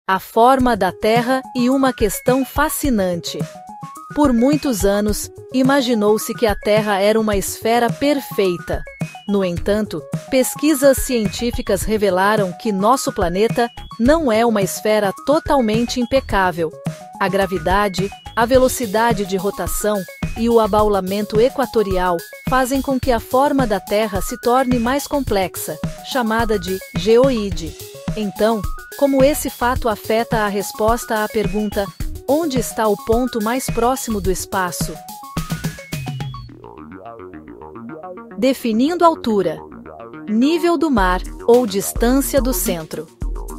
a forma da Terra e uma questão fascinante. Por muitos anos, imaginou-se que a Terra era uma esfera perfeita. No entanto, pesquisas científicas revelaram que nosso planeta não é uma esfera totalmente impecável. A gravidade, a velocidade de rotação e o abaulamento equatorial fazem com que a forma da Terra se torne mais complexa, chamada de geoide. Então, como esse fato afeta a resposta à pergunta: onde está o ponto mais próximo do espaço? Definindo altura, nível do mar ou distância do centro.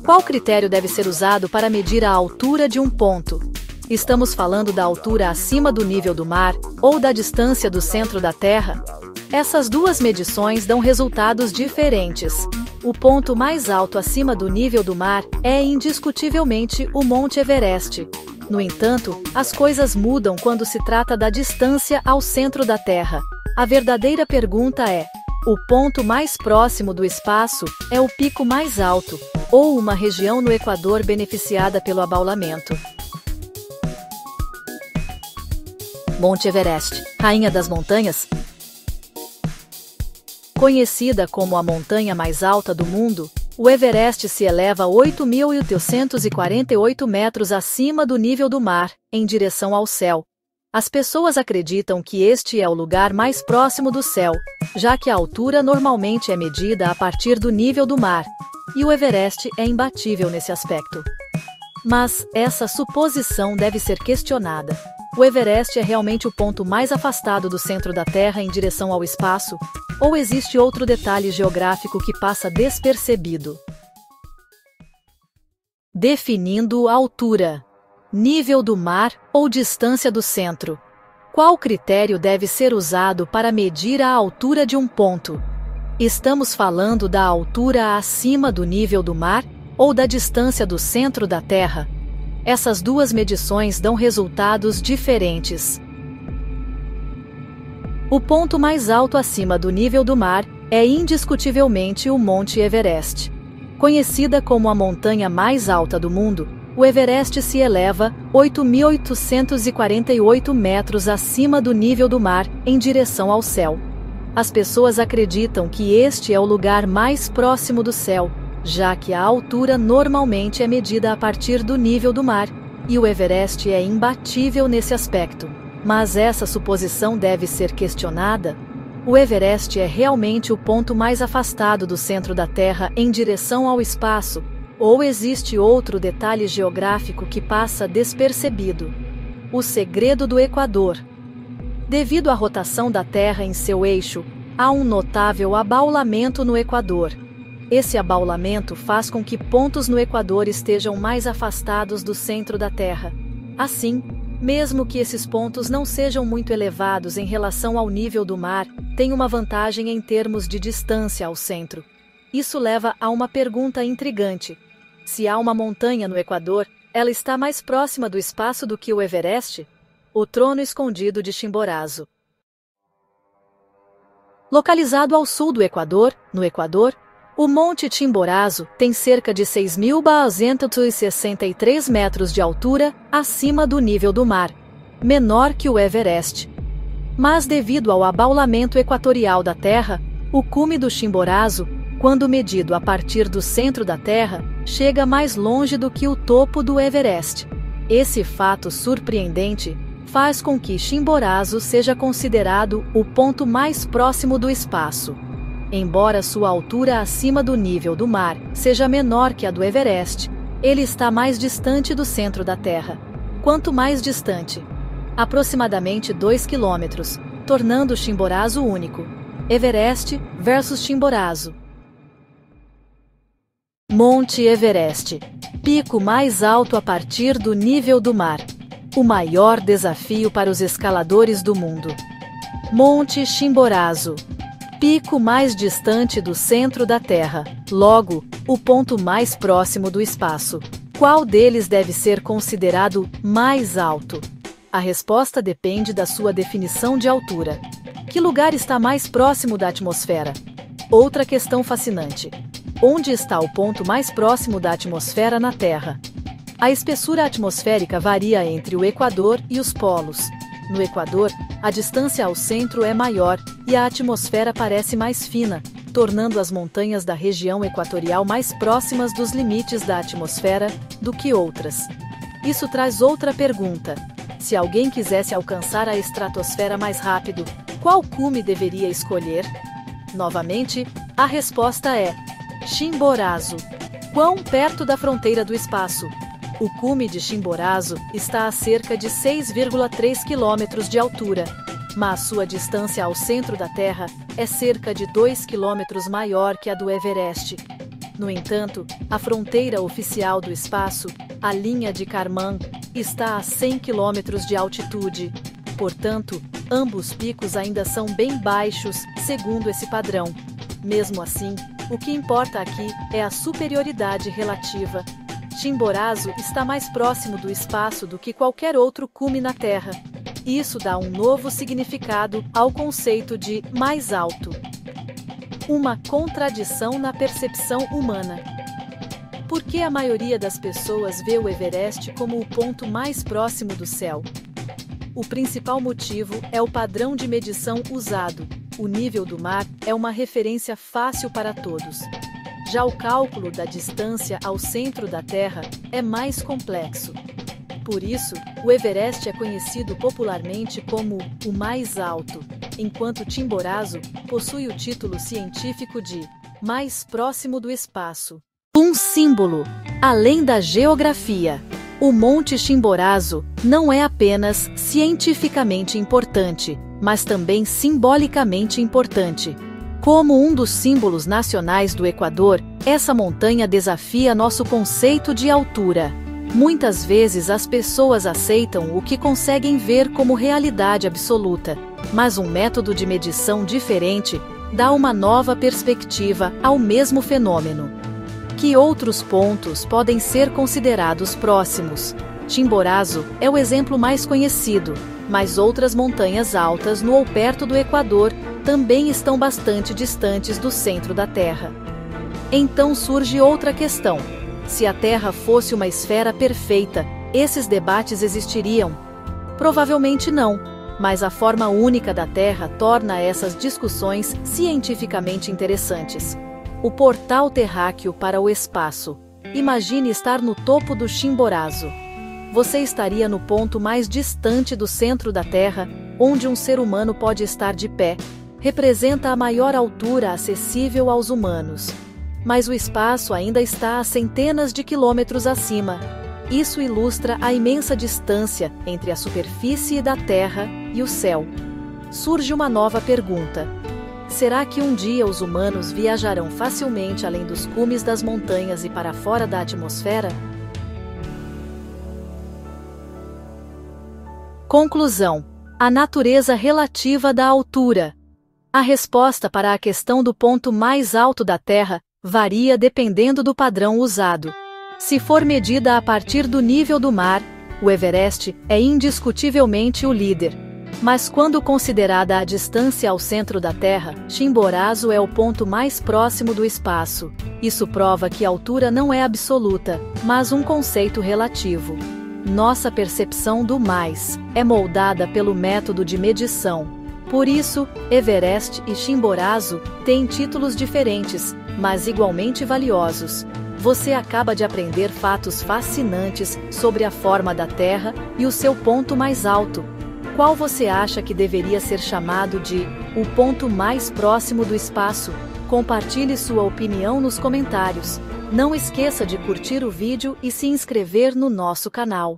Qual critério deve ser usado para medir a altura de um ponto? Estamos falando da altura acima do nível do mar ou da distância do centro da Terra? Essas duas medições dão resultados diferentes. O ponto mais alto acima do nível do mar é indiscutivelmente o Monte Everest. No entanto, as coisas mudam quando se trata da distância ao centro da Terra. A verdadeira pergunta é: o ponto mais próximo do espaço é o pico mais alto, ou uma região no Equador beneficiada pelo abaulamento? Monte Everest, rainha das montanhas? Conhecida como a montanha mais alta do mundo, o Everest se eleva 8.848 metros acima do nível do mar, em direção ao céu. As pessoas acreditam que este é o lugar mais próximo do céu, já que a altura normalmente é medida a partir do nível do mar, e o Everest é imbatível nesse aspecto. Mas essa suposição deve ser questionada. O Everest é realmente o ponto mais afastado do centro da Terra em direção ao espaço? Ou existe outro detalhe geográfico que passa despercebido? Definindo altura, nível do mar ou distância do centro. Qual critério deve ser usado para medir a altura de um ponto? Estamos falando da altura acima do nível do mar ou da distância do centro da Terra? Essas duas medições dão resultados diferentes. O ponto mais alto acima do nível do mar é indiscutivelmente o Monte Everest. Conhecida como a montanha mais alta do mundo, o Everest se eleva 8.848 metros acima do nível do mar, em direção ao céu. As pessoas acreditam que este é o lugar mais próximo do céu, já que a altura normalmente é medida a partir do nível do mar, e o Everest é imbatível nesse aspecto. Mas essa suposição deve ser questionada. O Everest é realmente o ponto mais afastado do centro da Terra em direção ao espaço, ou existe outro detalhe geográfico que passa despercebido? O segredo do Equador. Devido à rotação da Terra em seu eixo, há um notável abaulamento no Equador. Esse abaulamento faz com que pontos no Equador estejam mais afastados do centro da Terra. Assim, mesmo que esses pontos não sejam muito elevados em relação ao nível do mar, tem uma vantagem em termos de distância ao centro. Isso leva a uma pergunta intrigante. Se há uma montanha no Equador, ela está mais próxima do espaço do que o Everest? O trono escondido de Chimborazo. Localizado ao sul do Equador, no Equador, o Monte Chimborazo tem cerca de 6.263 metros de altura acima do nível do mar, menor que o Everest. Mas devido ao abaulamento equatorial da Terra, o cume do Chimborazo, quando medido a partir do centro da Terra, chega mais longe do que o topo do Everest. Esse fato surpreendente faz com que Chimborazo seja considerado o ponto mais próximo do espaço. Embora sua altura acima do nível do mar seja menor que a do Everest, ele está mais distante do centro da Terra. Quanto mais distante? Aproximadamente 2 quilômetros, tornando Chimborazo único. Everest versus Chimborazo. Monte Everest, pico mais alto a partir do nível do mar. O maior desafio para os escaladores do mundo. Monte Chimborazo, pico mais distante do centro da Terra, logo, o ponto mais próximo do espaço. Qual deles deve ser considerado mais alto? A resposta depende da sua definição de altura. Que lugar está mais próximo da atmosfera? Outra questão fascinante. Onde está o ponto mais próximo da atmosfera na Terra? A espessura atmosférica varia entre o Equador e os polos. No Equador, a distância ao centro é maior e a atmosfera parece mais fina, tornando as montanhas da região equatorial mais próximas dos limites da atmosfera do que outras. Isso traz outra pergunta: se alguém quisesse alcançar a estratosfera mais rápido, qual cume deveria escolher? Novamente, a resposta é Chimborazo. Quão perto da fronteira do espaço? O cume de Chimborazo está a cerca de 6,3 quilômetros de altura, mas sua distância ao centro da Terra é cerca de 2 quilômetros maior que a do Everest. No entanto, a fronteira oficial do espaço, a linha de Kármán, está a 100 quilômetros de altitude. Portanto, ambos picos ainda são bem baixos, segundo esse padrão. Mesmo assim, o que importa aqui é a superioridade relativa. Chimborazo está mais próximo do espaço do que qualquer outro cume na Terra. Isso dá um novo significado ao conceito de mais alto. Uma contradição na percepção humana. Por que a maioria das pessoas vê o Everest como o ponto mais próximo do céu? O principal motivo é o padrão de medição usado. O nível do mar é uma referência fácil para todos. Já o cálculo da distância ao centro da Terra é mais complexo. Por isso, o Everest é conhecido popularmente como o mais alto, enquanto Chimborazo possui o título científico de mais próximo do espaço. Um símbolo. Além da geografia, o Monte Chimborazo não é apenas cientificamente importante, mas também simbolicamente importante. Como um dos símbolos nacionais do Equador, essa montanha desafia nosso conceito de altura. Muitas vezes as pessoas aceitam o que conseguem ver como realidade absoluta, mas um método de medição diferente dá uma nova perspectiva ao mesmo fenômeno. Que outros pontos podem ser considerados próximos? Chimborazo é o exemplo mais conhecido, mas outras montanhas altas no ou perto do Equador também estão bastante distantes do centro da Terra. Então surge outra questão: se a Terra fosse uma esfera perfeita, esses debates existiriam? Provavelmente não, mas a forma única da Terra torna essas discussões cientificamente interessantes. O portal terráqueo para o espaço. Imagine estar no topo do Chimborazo. Você estaria no ponto mais distante do centro da Terra, onde um ser humano pode estar de pé. Representa a maior altura acessível aos humanos. Mas o espaço ainda está a centenas de quilômetros acima. Isso ilustra a imensa distância entre a superfície da Terra e o céu. Surge uma nova pergunta: será que um dia os humanos viajarão facilmente além dos cumes das montanhas e para fora da atmosfera? Conclusão: a natureza relativa da altura. A resposta para a questão do ponto mais alto da Terra varia dependendo do padrão usado. Se for medida a partir do nível do mar, o Everest é indiscutivelmente o líder. Mas quando considerada a distância ao centro da Terra, Chimborazo é o ponto mais próximo do espaço. Isso prova que a altura não é absoluta, mas um conceito relativo. Nossa percepção do mais é moldada pelo método de medição. Por isso, Everest e Chimborazo têm títulos diferentes, mas igualmente valiosos. Você acaba de aprender fatos fascinantes sobre a forma da Terra e o seu ponto mais alto. Qual você acha que deveria ser chamado de o ponto mais próximo do espaço? Compartilhe sua opinião nos comentários. Não esqueça de curtir o vídeo e se inscrever no nosso canal.